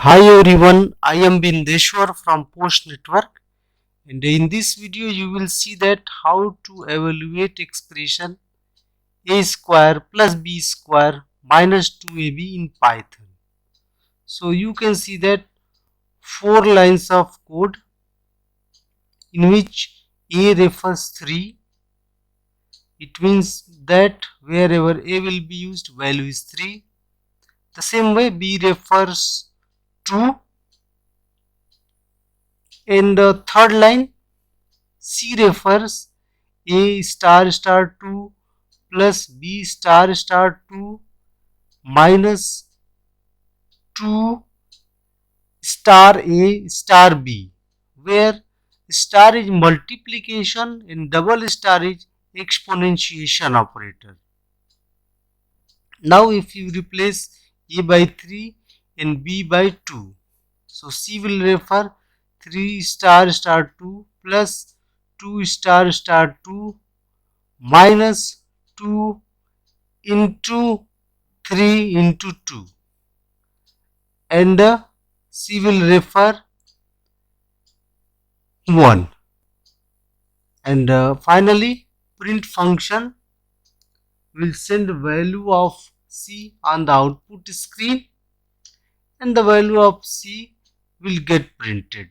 Hi everyone, I am Bindeshwar from Post Network, and in this video you will see that how to evaluate expression a square plus b square minus 2ab in Python. So you can see that 4 lines of code in which a refers 3. It means that wherever a will be used, value is 3. The same way b refers 2. In the third line, C refers A star star 2 plus B star star 2 minus 2 star A star B, where star is multiplication and double star is exponentiation operator. Now if you replace A by 3 and B by 2, so C will refer 3 star star 2 plus 2 star star 2 minus 2 into 3 into 2, and C will refer 1, and finally print function will send value of C on the output screen, and the value of C will get printed.